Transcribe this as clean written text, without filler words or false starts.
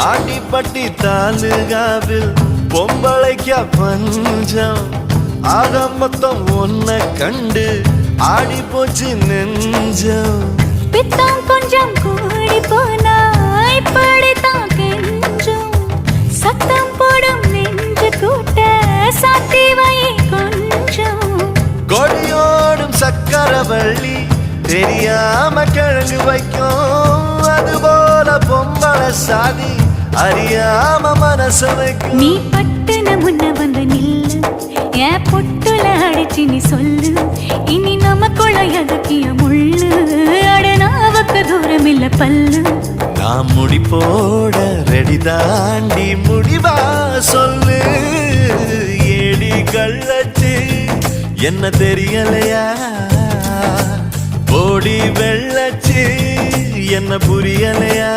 ஆண்டிப்பட்டி தாலுகாவில் பொம்பளைக்க பஞ்சம் ஆக மொத்தம் ஒன்ன கண்டு ஆடி போச்சு நெஞ்சம் பித்தம் கொஞ்சம் கூடி போனா இப்படித்தான் கெஞ்சும் சத்தம் போடும் நெஞ்சு கூட்ட சாத்தி வை கொஞ்சம் கொடியோடும் சக்கரவள்ளி தெரியாம கிழங்கு வைக்கும் அதுபோல பொம்பளை சாதி அறியாம மனச வைக்கும் நீ பட்டுன முன்ன வந்து நில்லு என் பொட்டுல அடிச்சு நீ சொல்லு இனி நமக்குள்ள எதுக்கிய முள்ளு அடனாவுக்கு தூரம் இல்ல பல்லு நான் முடி போட ரெடி தாண்டி முடிவா சொல்லு ஏடி கள்ளச்சு என்ன தெரியலையா ஓடி வெள்ளச்சு என்ன புரியலையா